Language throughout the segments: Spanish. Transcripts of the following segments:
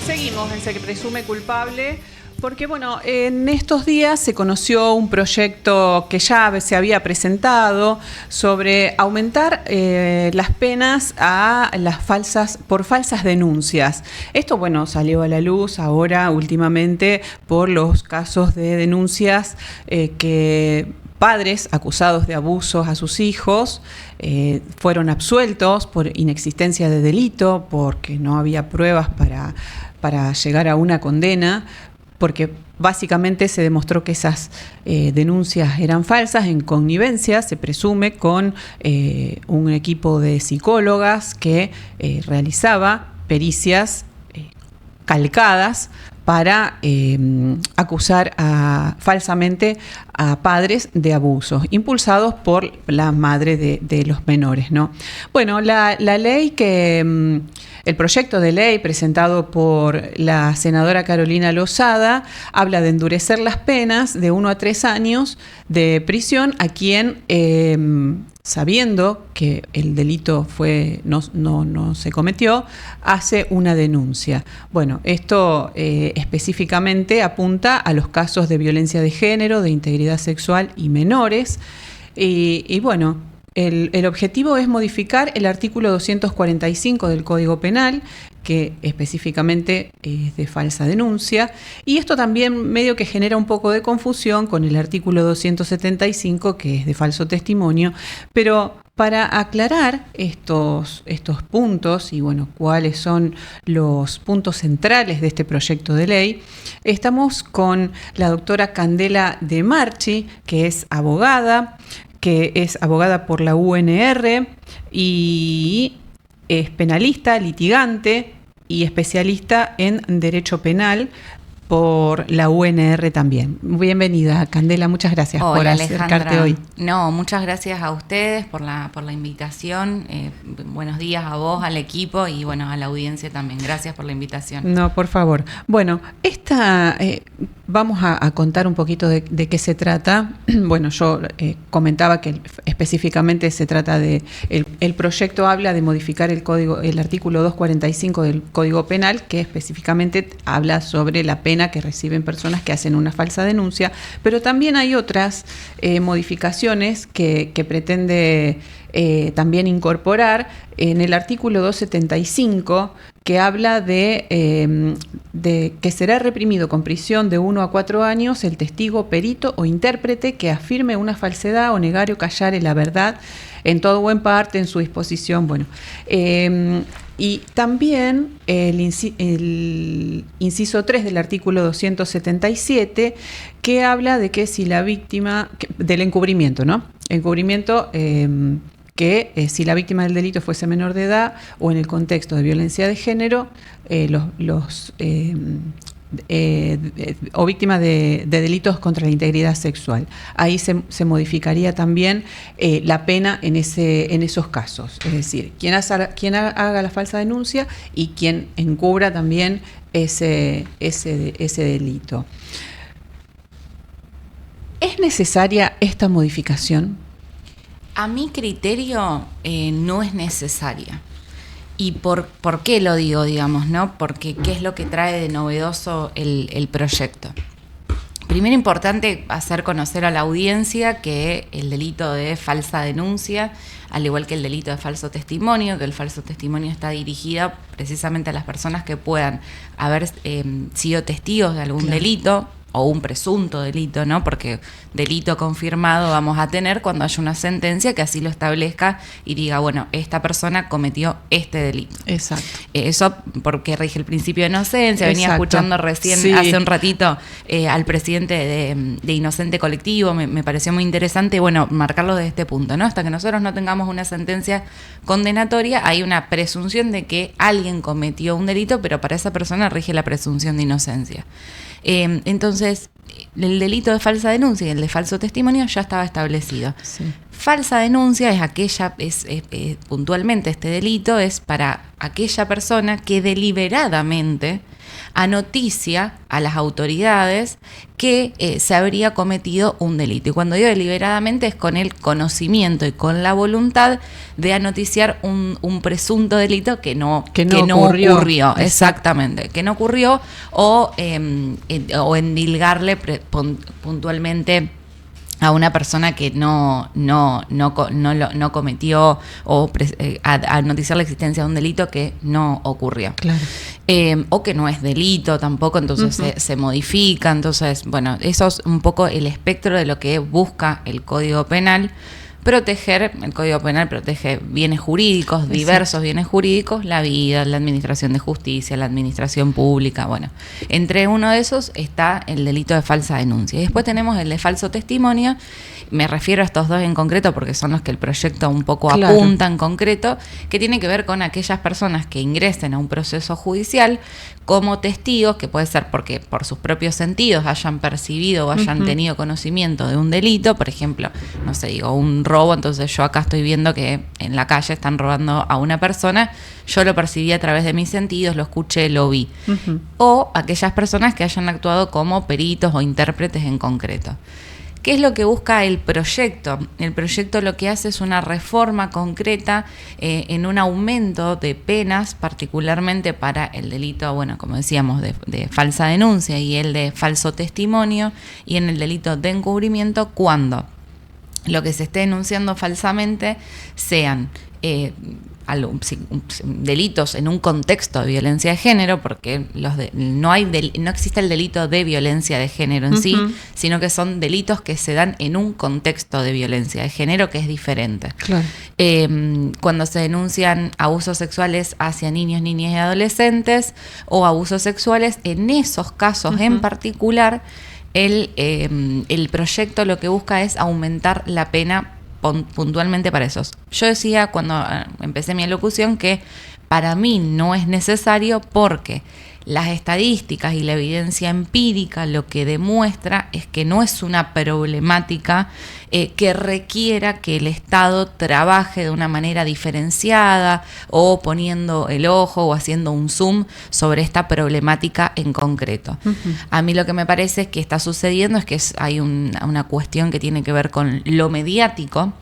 Seguimos en Se Presume Culpable, porque bueno, en estos días se conoció un proyecto que ya se había presentado sobre aumentar las penas a las por falsas denuncias. Esto, bueno, salió a la luz ahora últimamente por los casos de denuncias que padres acusados de abusos a sus hijos fueron absueltos por inexistencia de delito, porque no había pruebas para llegar a una condena, porque básicamente se demostró que esas denuncias eran falsas en connivencia, se presume, con un equipo de psicólogas que realizaba pericias calcadas para acusar falsamente a padres de abusos, impulsados por la madre de los menores, ¿no? Bueno, la ley el proyecto de ley presentado por la senadora Carolina Lozada habla de endurecer las penas de 1 a 3 años de prisión a quien, sabiendo que el delito no se cometió, hace una denuncia. Bueno, esto específicamente apunta a los casos de violencia de género, de integridad sexual y menores. Y bueno, el objetivo es modificar el artículo 245 del Código Penal, que específicamente es de falsa denuncia, y esto también medio que genera un poco de confusión con el artículo 275, que es de falso testimonio, pero para aclarar estos puntos y bueno, cuáles son los puntos centrales de este proyecto de ley, estamos con la doctora Candela De Marchi, que es abogada por la UNR y es penalista, litigante y especialista en Derecho Penal por la UNR también. Bienvenida, Candela, muchas gracias por acercarte hoy. No, muchas gracias a ustedes por la invitación. Buenos días a vos, al equipo y bueno, a la audiencia también. Gracias por la invitación. No, por favor. Bueno, vamos a contar un poquito de qué se trata. Bueno, yo comentaba que específicamente se trata de el proyecto habla de modificar el artículo 245 del Código Penal, que específicamente habla sobre la pena que reciben personas que hacen una falsa denuncia, pero también hay otras modificaciones que pretende también incorporar en el artículo 275, que habla de que será reprimido con prisión de 1 a 4 años el testigo, perito o intérprete que afirme una falsedad o negare o callare la verdad en todo o en parte en su disposición. Bueno, y también el inciso 3 del artículo 277, que habla de que si la víctima, del encubrimiento, ¿no? Encubrimiento si la víctima del delito fuese menor de edad o en el contexto de violencia de género, o víctima de delitos contra la integridad sexual. Ahí se modificaría también la pena en esos casos. Es decir, quien haga la falsa denuncia y quien encubra también ese delito. ¿Es necesaria esta modificación? A mi criterio no es necesaria. ¿Y por qué lo digo, digamos, no? Porque ¿qué es lo que trae de novedoso el proyecto? Primero, importante hacer conocer a la audiencia que el delito de falsa denuncia, al igual que el delito de falso testimonio, que el falso testimonio está dirigido precisamente a las personas que puedan haber sido testigos de algún delito, o un presunto delito, ¿no? Porque delito confirmado vamos a tener cuando haya una sentencia que así lo establezca y diga, bueno, esta persona cometió este delito. Exacto. Eso porque rige el principio de inocencia. Venía escuchando recién, hace un ratito, al presidente de Inocente Colectivo, me pareció muy interesante, bueno, marcarlo desde este punto, ¿no? Hasta que nosotros no tengamos una sentencia condenatoria, hay una presunción de que alguien cometió un delito, pero para esa persona rige la presunción de inocencia. Entonces, el delito de falsa denuncia y el de falso testimonio ya estaba establecido. Sí. Falsa denuncia es puntualmente este delito es para aquella persona que deliberadamente anoticia a las autoridades que se habría cometido un delito. Y cuando digo deliberadamente es con el conocimiento y con la voluntad de anoticiar un presunto delito que no ocurrió. Exactamente, que no ocurrió, o endilgarle puntualmente a una persona que no cometió, o a noticiar la existencia de un delito que no ocurrió. Claro. O que no es delito tampoco, entonces se modifica. Entonces, bueno, eso es un poco el espectro de lo que busca el Código Penal. El Código Penal protege bienes jurídicos, diversos bienes jurídicos, la vida, la administración de justicia, la administración pública. Bueno, entre uno de esos está el delito de falsa denuncia. Y después tenemos el de falso testimonio. Me refiero a estos dos en concreto porque son los que el proyecto un poco apunta en concreto, que tiene que ver con aquellas personas que ingresen a un proceso judicial como testigos, que puede ser porque por sus propios sentidos hayan percibido o hayan tenido conocimiento de un delito. Por ejemplo, no sé, digo, un robo, entonces yo acá estoy viendo que en la calle están robando a una persona, yo lo percibí a través de mis sentidos, lo escuché, lo vi. O aquellas personas que hayan actuado como peritos o intérpretes en concreto. ¿Qué es lo que busca el proyecto? El proyecto lo que hace es una reforma concreta en un aumento de penas, particularmente para el delito, bueno, como decíamos, de falsa denuncia y el de falso testimonio, y en el delito de encubrimiento, cuando lo que se esté denunciando falsamente sean delitos en un contexto de violencia de género, porque no existe el delito de violencia de género en sí, sino que son delitos que se dan en un contexto de violencia de género que es diferente. Claro. Cuando se denuncian abusos sexuales hacia niños, niñas y adolescentes, o abusos sexuales, en esos casos en particular, el proyecto lo que busca es aumentar la pena puntualmente para esos. Yo decía cuando empecé mi alocución que para mí no es necesario, porque las estadísticas y la evidencia empírica lo que demuestra es que no es una problemática que requiera que el Estado trabaje de una manera diferenciada o poniendo el ojo o haciendo un zoom sobre esta problemática en concreto. A mí lo que me parece es que está sucediendo es que hay una cuestión que tiene que ver con lo mediático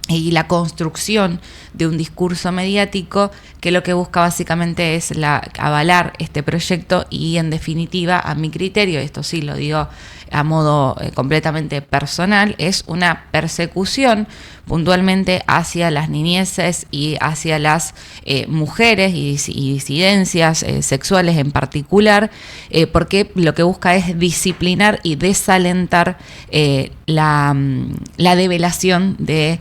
y la construcción de un discurso mediático que lo que busca básicamente es avalar este proyecto y, en definitiva, a mi criterio, esto sí lo digo a modo completamente personal, es una persecución puntualmente hacia las niñeces y hacia las mujeres y disidencias sexuales en particular, porque lo que busca es disciplinar y desalentar la develación de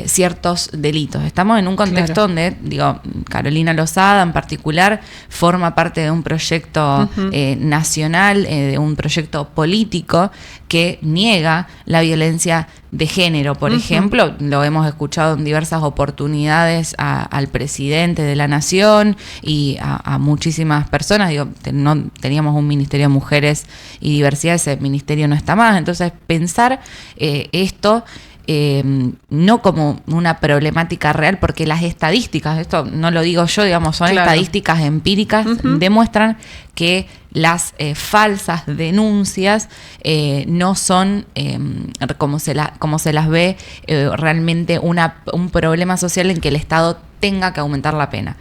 ciertos delitos. Estamos en un contexto donde, digo, Carolina Lozada en particular forma parte de un proyecto nacional, de un proyecto político que niega la violencia de género. Por ejemplo, lo hemos escuchado en diversas oportunidades al presidente de la Nación y a muchísimas personas. Digo, no teníamos un Ministerio de Mujeres y Diversidad, ese ministerio no está más. Entonces, pensar esto no como una problemática real, porque las estadísticas, esto no lo digo yo, digamos, son estadísticas empíricas, demuestran que las falsas denuncias no son, como se las ve, realmente un problema social en que el Estado tenga que aumentar la pena.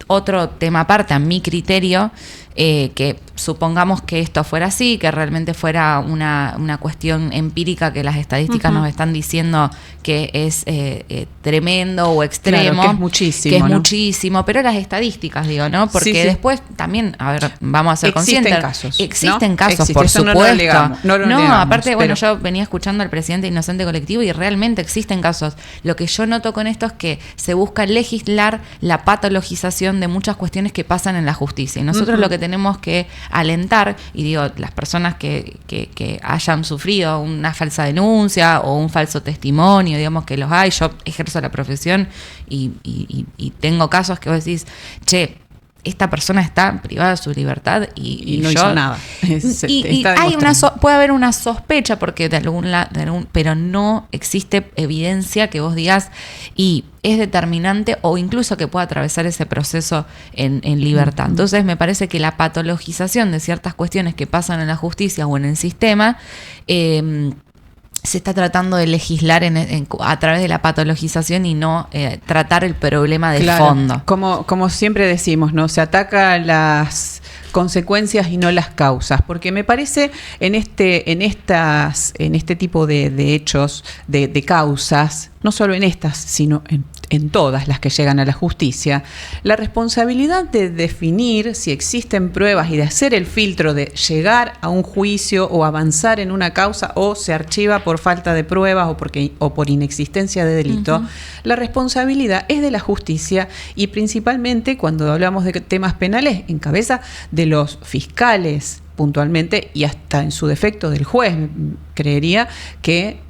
Otro tema aparte, a mi criterio, que supongamos que esto fuera así, que realmente fuera una cuestión empírica, que las estadísticas nos están diciendo que es tremendo o extremo, claro, que es muchísimo, ¿no? Muchísimo, pero las estadísticas, digo, ¿no? Porque después también, a ver, vamos a ser conscientes. Existen casos, por supuesto. No lo negamos, aparte, bueno, yo venía escuchando al presidente Inocente Colectivo y realmente existen casos. Lo que yo noto con esto es que se busca legislar la patologización de muchas cuestiones que pasan en la justicia. Y nosotros lo que tenemos que alentar, y digo, las personas que hayan sufrido una falsa denuncia o un falso testimonio, digamos que los hay, yo ejerzo la profesión y tengo casos que vos decís, che, esta persona está privada de su libertad y no yo, hizo nada. Y hay puede haber una sospecha porque de algún lado, pero no existe evidencia que vos digas y es determinante o incluso que pueda atravesar ese proceso en libertad. Entonces me parece que la patologización de ciertas cuestiones que pasan en la justicia o en el sistema se está tratando de legislar a través de la patologización y no tratar el problema de fondo. Como siempre decimos, ¿no? Se ataca las consecuencias y no las causas, porque me parece en este tipo de hechos, de causas, no solo en estas, sino en todas las que llegan a la justicia, la responsabilidad de definir si existen pruebas y de hacer el filtro de llegar a un juicio o avanzar en una causa o se archiva por falta de pruebas o por inexistencia de delito, la responsabilidad es de la justicia y principalmente cuando hablamos de temas penales en cabeza de los fiscales puntualmente y hasta en su defecto del juez, creería que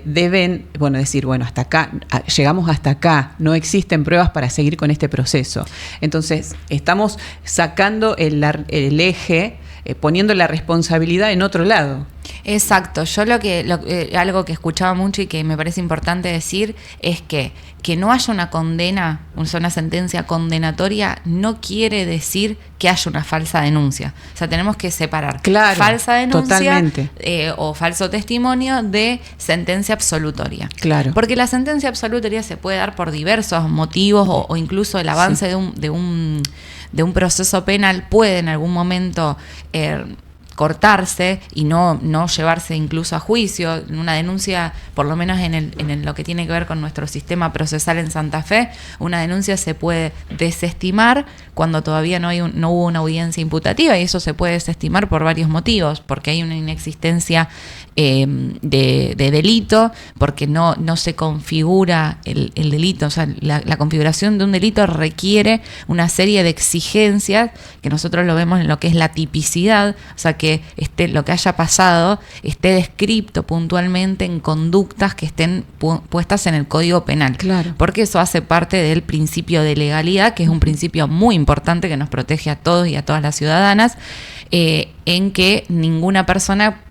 deben, decir, hasta acá, llegamos hasta acá, no existen pruebas para seguir con este proceso. Entonces, estamos sacando el eje, poniendo la responsabilidad en otro lado. Exacto, yo algo que escuchaba mucho y que me parece importante decir es que no haya una condena, una sentencia condenatoria, no quiere decir que haya una falsa denuncia. O sea, tenemos que separar falsa denuncia o falso testimonio de sentencia absolutoria. Claro. Porque la sentencia absolutoria se puede dar por diversos motivos o incluso el avance de un proceso penal puede en algún momento cortarse y no llevarse incluso a juicio. Una denuncia, por lo menos en lo que tiene que ver con nuestro sistema procesal en Santa Fe, una denuncia se puede desestimar cuando todavía no hubo una audiencia imputativa, y eso se puede desestimar por varios motivos, porque hay una inexistencia de delito, porque no se configura el delito. O sea, la configuración de un delito requiere una serie de exigencias que nosotros lo vemos en lo que es la tipicidad, o sea, que lo que haya pasado esté descrito puntualmente en conductas que estén puestas en el Código Penal. Claro. Porque eso hace parte del principio de legalidad, que es un principio muy importante que nos protege a todos y a todas las ciudadanas, en que ninguna persona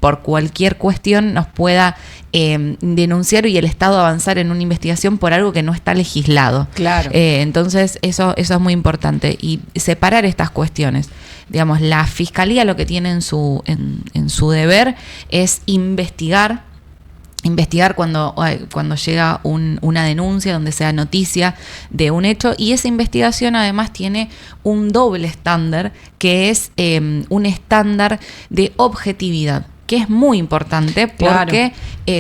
por cualquier cuestión nos pueda denunciar y el Estado avanzar en una investigación por algo que no está legislado. Claro. Entonces eso es muy importante, y separar estas cuestiones. Digamos, la Fiscalía lo que tiene en su deber es investigar cuando llega una denuncia donde sea noticia de un hecho, y esa investigación además tiene un doble estándar, que es un estándar de objetividad, que es muy importante porque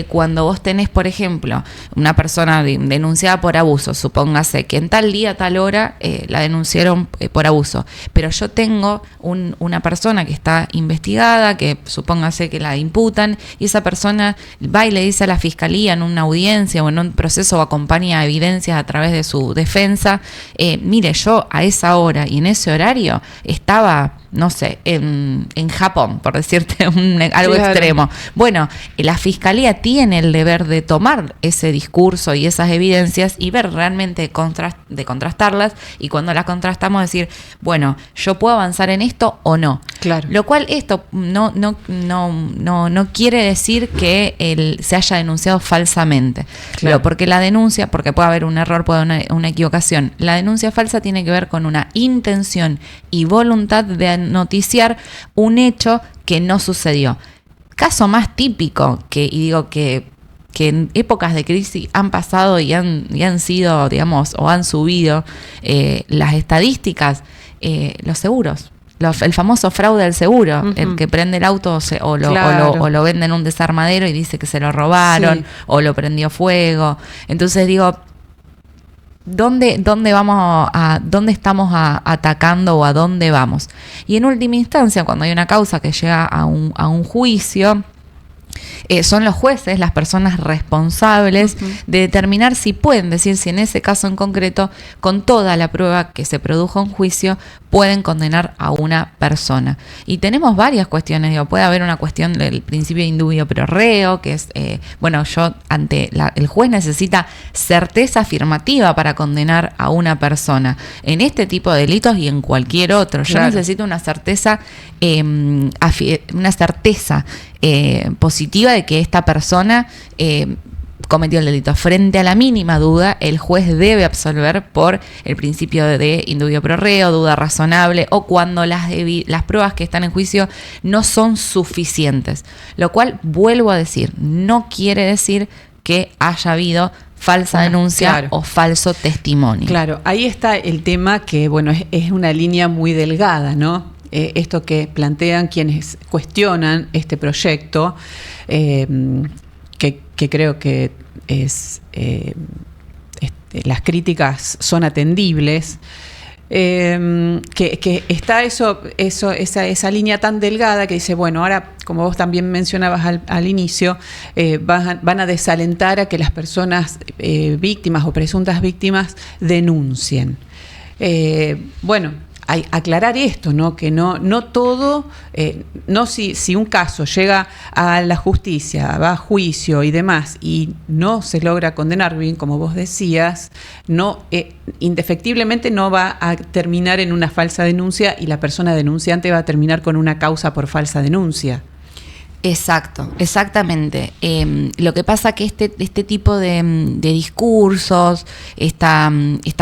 cuando vos tenés, por ejemplo, una persona denunciada por abuso, supóngase que en tal día, tal hora la denunciaron por abuso, pero yo tengo una persona que está investigada, que supóngase que la imputan, y esa persona va y le dice a la Fiscalía en una audiencia o en un proceso o acompaña evidencias a través de su defensa, mire, yo a esa hora y en ese horario estaba, no sé, en Japón, por decirte algo extremo. Bueno, la Fiscalía tiene el deber de tomar ese discurso y esas evidencias y ver realmente de contrastarlas, y cuando las contrastamos decir, bueno, yo puedo avanzar en esto o no. Claro. Lo cual esto no quiere decir que se haya denunciado falsamente. Claro. Porque la denuncia, porque puede haber un error, puede haber una equivocación, la denuncia falsa tiene que ver con una intención y voluntad de noticiar un hecho que no sucedió. Caso más típico, que en épocas de crisis han pasado y han sido, digamos, o han subido las estadísticas, los seguros. El famoso fraude al seguro, el que prende el auto o lo vende en un desarmadero y dice que se lo robaron, o lo prendió fuego. Entonces digo, ¿dónde estamos atacando o a dónde vamos? Y en última instancia, cuando hay una causa que llega a un juicio, son los jueces, las personas responsables de determinar si pueden decir si en ese caso en concreto, con toda la prueba que se produjo en juicio, pueden condenar a una persona. Y tenemos varias cuestiones, puede haber una cuestión del principio de indubio pro reo, que es, el juez necesita certeza afirmativa para condenar a una persona en este tipo de delitos y en cualquier otro. Yo necesito una certeza positiva de que esta persona cometió el delito. Frente a la mínima duda, el juez debe absolver por el principio de indubio pro reo, duda razonable, o cuando las pruebas que están en juicio no son suficientes. Lo cual, vuelvo a decir, no quiere decir que haya habido falsa denuncia o falso testimonio. Claro, ahí está el tema que, bueno, es una línea muy delgada, ¿no? Esto que plantean quienes cuestionan este proyecto, que creo que las críticas son atendibles, que está esa línea tan delgada que dice, bueno, ahora, como vos también mencionabas al inicio, van a desalentar a que las personas víctimas o presuntas víctimas denuncien. Aclarar esto, ¿no? Que no todo, si un caso llega a la justicia, va a juicio y demás, y no se logra condenar bien, como vos decías, indefectiblemente no va a terminar en una falsa denuncia y la persona denunciante va a terminar con una causa por falsa denuncia. Exactamente. Lo que pasa que este tipo de discursos, esta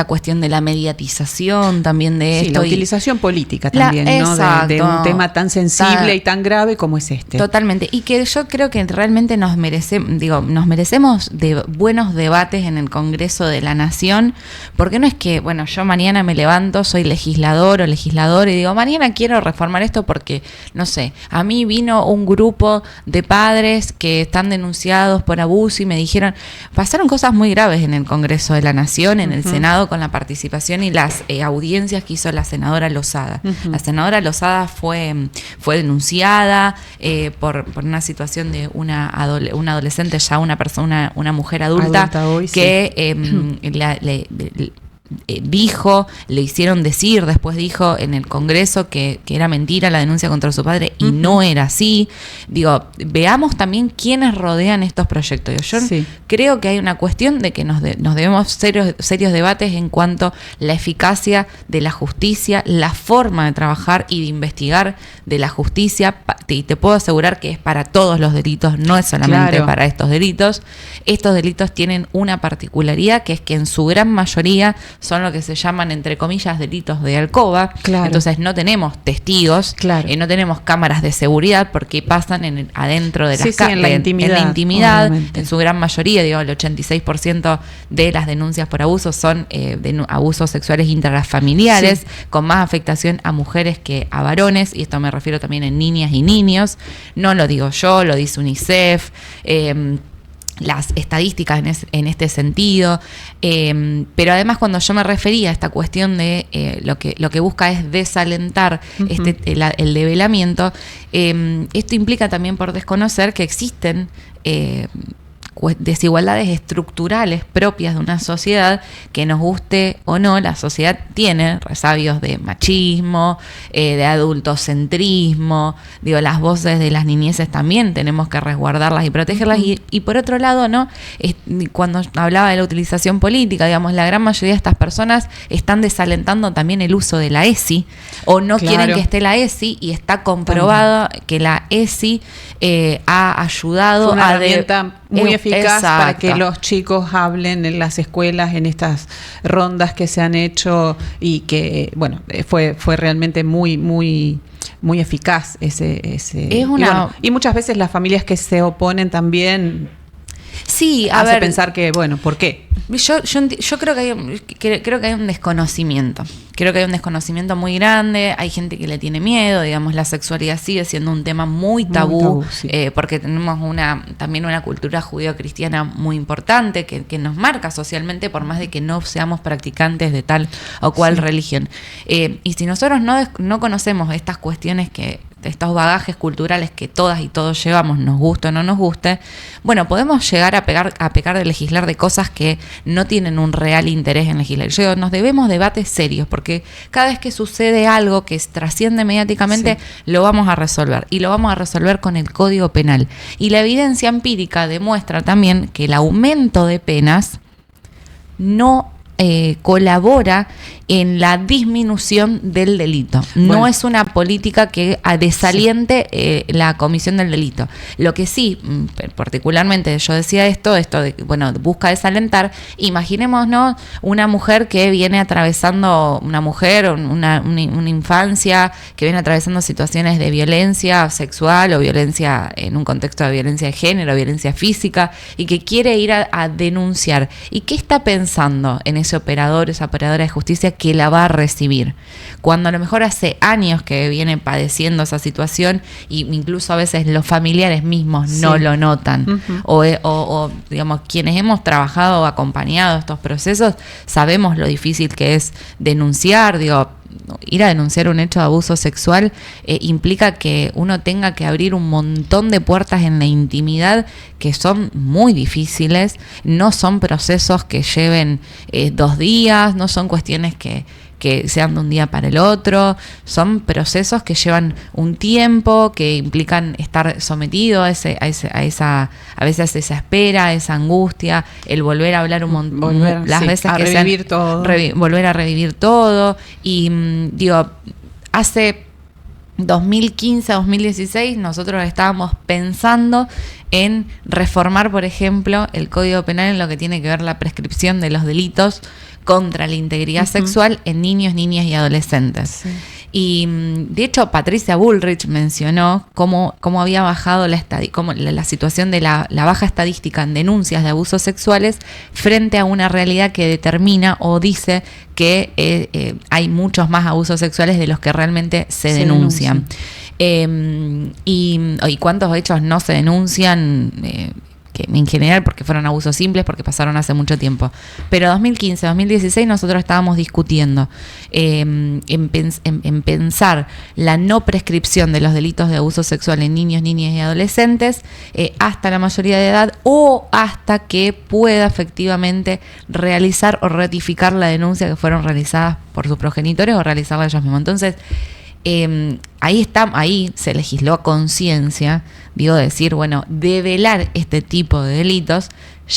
cuestión de la mediatización también de esto. La utilización política también, ¿no? De un tema tan sensible y tan grave como es este. Totalmente. Y que yo creo que realmente nos merecemos de buenos debates en el Congreso de la Nación, porque no es que, yo mañana me levanto, soy legislador o legisladora y digo, mañana quiero reformar esto porque, no sé, a mí vino un grupo de padres que están denunciados por abuso y me dijeron, pasaron cosas muy graves en el Congreso de la Nación, en el Senado, con la participación y las audiencias que hizo la senadora Lozada. La senadora Lozada fue denunciada por una situación de una adolescente, ya una mujer adulta hoy, que le hicieron decir, después dijo en el Congreso que era mentira la denuncia contra su padre y no era así. Veamos también quiénes rodean estos proyectos. Yo creo que hay una cuestión de que nos debemos serios debates en cuanto a la eficacia de la justicia, la forma de trabajar y de investigar de la justicia, y te puedo asegurar que es para todos los delitos, no es solamente para estos delitos. Estos delitos tienen una particularidad, que es que en su gran mayoría son lo que se llaman, entre comillas, delitos de alcoba. Entonces no tenemos testigos, no tenemos cámaras de seguridad porque pasan adentro de las casas, en la intimidad. En su gran mayoría, el 86% de las denuncias por abuso son de abusos sexuales intrafamiliares, con más afectación a mujeres que a varones, y esto me refiero también en niñas y niños. No lo digo yo, lo dice UNICEF, las estadísticas en este sentido, pero además cuando yo me refería a esta cuestión de lo que busca es desalentar el develamiento, esto implica también por desconocer que existen desigualdades estructurales propias de una sociedad que, nos guste o no, la sociedad tiene resabios de machismo, de adultocentrismo. Las voces de las niñeces también tenemos que resguardarlas y protegerlas. Y por otro lado, ¿no? Cuando hablaba de la utilización política, la gran mayoría de estas personas están desalentando también el uso de la ESI, o no quieren que esté la ESI, y está comprobado que la ESI ha ayudado una herramienta muy eficaz para que los chicos hablen en las escuelas, en estas rondas que se han hecho, y que fue realmente muy muy muy eficaz ese y muchas veces las familias que se oponen también hace pensar que ¿por qué? Yo creo que hay un desconocimiento. Creo que hay un desconocimiento muy grande. Hay gente que le tiene miedo. La sexualidad sigue siendo un tema muy tabú, porque tenemos también una cultura judío-cristiana muy importante que nos marca socialmente, por más de que no seamos practicantes de tal o cual religión. Y si nosotros no conocemos estas cuestiones que estos bagajes culturales que todas y todos llevamos, nos guste o no nos guste, bueno, podemos llegar a pecar de legislar de cosas que no tienen un real interés en legislar. Yo digo, nos debemos debates serios, porque cada vez que sucede algo que trasciende mediáticamente, lo vamos a resolver, y lo vamos a resolver con el Código Penal. Y la evidencia empírica demuestra también que el aumento de penas no colabora en la disminución del delito. No es una política que desaliente la comisión del delito. Lo que sí, particularmente yo decía esto de, bueno, busca desalentar. Imaginémonos una mujer que viene atravesando, una infancia que viene atravesando situaciones de violencia sexual o violencia en un contexto de violencia de género, violencia física, y que quiere ir a denunciar. ¿Y qué está pensando en ese operador, esa operadora de justicia que la va a recibir? Cuando a lo mejor hace años que viene padeciendo esa situación, y incluso a veces los familiares mismos no lo notan. O digamos, quienes hemos trabajado o acompañado estos procesos, sabemos lo difícil que es denunciar. Ir a denunciar un hecho de abuso sexual implica que uno tenga que abrir un montón de puertas en la intimidad que son muy difíciles. No son procesos que lleven 2 días, no son cuestiones que sean de un día para el otro, son procesos que llevan un tiempo, que implican estar sometido a veces a esa espera, a esa angustia, el volver a hablar un montón, las veces que revivir todo. Volver a revivir todo. Y hace 2015, 2016 nosotros estábamos pensando en reformar, por ejemplo, el Código Penal en lo que tiene que ver la prescripción de los delitos contra la integridad sexual en niños, niñas y adolescentes. Sí. Y de hecho Patricia Bullrich mencionó cómo había bajado la situación de la baja estadística en denuncias de abusos sexuales frente a una realidad que determina o dice que hay muchos más abusos sexuales de los que realmente se denuncian. Y cuántos hechos no se denuncian, que en general porque fueron abusos simples, porque pasaron hace mucho tiempo. Pero 2015, 2016 nosotros estábamos discutiendo en pensar la no prescripción de los delitos de abuso sexual en niños, niñas y adolescentes hasta la mayoría de edad, o hasta que pueda efectivamente realizar o ratificar la denuncia que fueron realizadas por sus progenitores o realizarla ellos mismos. Entonces, ahí se legisló a conciencia, decir, bueno, develar este tipo de delitos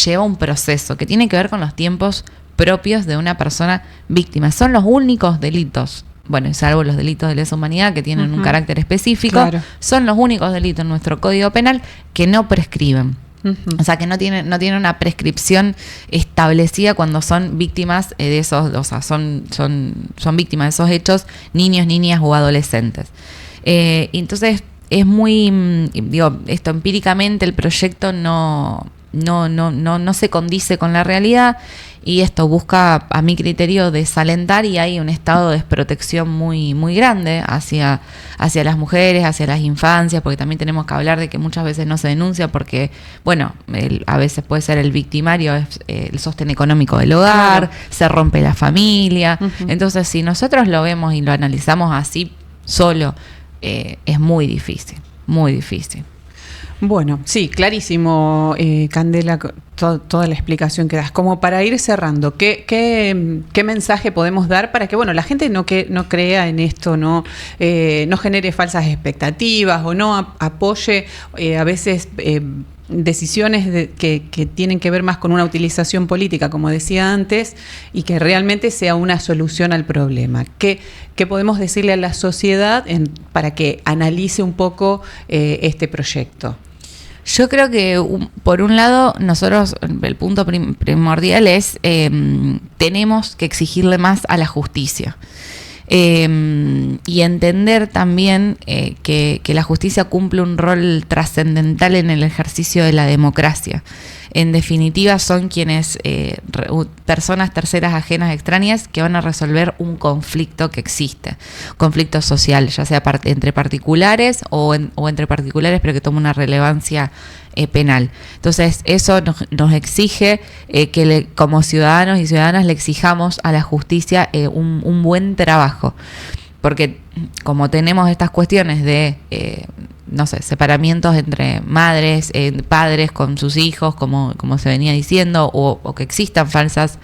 lleva un proceso que tiene que ver con los tiempos propios de una persona víctima. Son los únicos delitos, bueno, salvo los delitos de lesa humanidad que tienen un carácter específico, son los únicos delitos en nuestro Código Penal que no prescriben. O sea, que no tienen una prescripción establecida cuando son víctimas de esos, o sea, son víctimas de esos hechos niños, niñas o adolescentes. Entonces es muy, esto empíricamente el proyecto no se condice con la realidad, y esto busca, a mi criterio, desalentar, y hay un estado de desprotección muy, muy grande hacia las mujeres, hacia las infancias, porque también tenemos que hablar de que muchas veces no se denuncia porque, bueno, a veces puede ser el victimario, es el sostén económico del hogar, se rompe la familia. Entonces, si nosotros lo vemos y lo analizamos así solo, es muy difícil, muy difícil. Bueno, sí, clarísimo, Candela, toda la explicación que das. Como para ir cerrando, ¿qué mensaje podemos dar para que, bueno, la gente no crea en esto, no genere falsas expectativas o no apoye a veces decisiones que tienen que ver más con una utilización política, como decía antes, y que realmente sea una solución al problema? ¿Qué podemos decirle a la sociedad para que analice un poco este proyecto? Yo creo que, por un lado, nosotros, el punto primordial es tenemos que exigirle más a la justicia. Y entender también que la justicia cumple un rol trascendental en el ejercicio de la democracia. En definitiva, son quienes, personas terceras, ajenas, extrañas, que van a resolver un conflicto que existe, conflicto social, ya sea entre particulares o entre particulares, pero que toma una relevancia penal. Entonces, eso nos exige que como ciudadanos y ciudadanas le exijamos a la justicia un buen trabajo. porque como tenemos estas cuestiones de, no sé, separamientos entre madres, padres con sus hijos, como se venía diciendo, o que existan falsas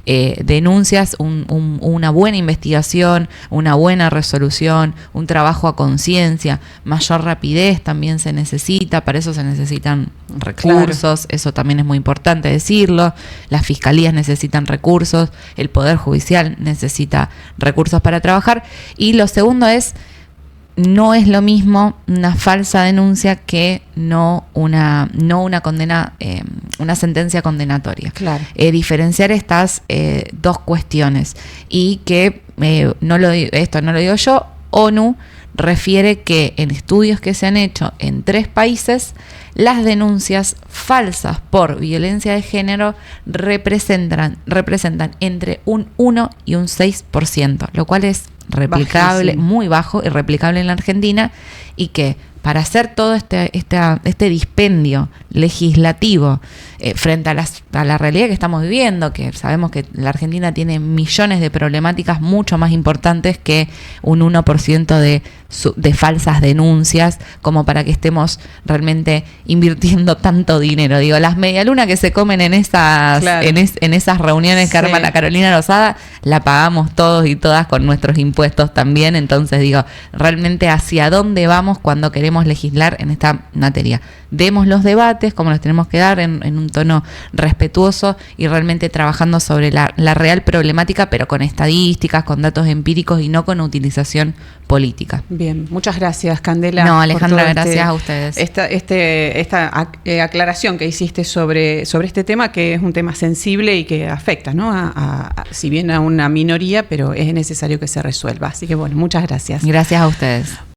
denuncias, una buena investigación, una buena resolución, un trabajo a conciencia, mayor rapidez también se necesita, para eso se necesitan recursos, claro. Eso también es muy importante decirlo, las fiscalías necesitan recursos, el Poder Judicial necesita recursos para trabajar, y lo segundo es, no es lo mismo una falsa denuncia que no una condena, una sentencia condenatoria. Claro. Diferenciar estas dos cuestiones, y que esto no lo digo yo, ONU refiere que en estudios que se han hecho en 3 países, las denuncias falsas por violencia de género representan entre un 1 y un 6%, lo cual es replicable, bajísimo, muy bajo y replicable en la Argentina, y que para hacer todo este dispendio legislativo frente a la realidad que estamos viviendo, que sabemos que la Argentina tiene millones de problemáticas mucho más importantes que un 1% de falsas denuncias, como para que estemos realmente invirtiendo tanto dinero. Digo, las medialunas que se comen en esas, claro, en esas reuniones que arma la Carolina Lozada, la pagamos todos y todas con nuestros impuestos también. Entonces digo, realmente hacia dónde vamos cuando queremos legislar en esta materia. Demos los debates como los tenemos que dar, en un tono respetuoso y realmente trabajando sobre la real problemática, pero con estadísticas, con datos empíricos y no con utilización política. Bien, muchas gracias, Candela. No, Alejandra, gracias a ustedes. Esta aclaración que hiciste sobre este tema, que es un tema sensible y que afecta, ¿no? Si bien a una minoría, pero es necesario que se resuelva. Así que bueno, muchas gracias. Gracias a ustedes.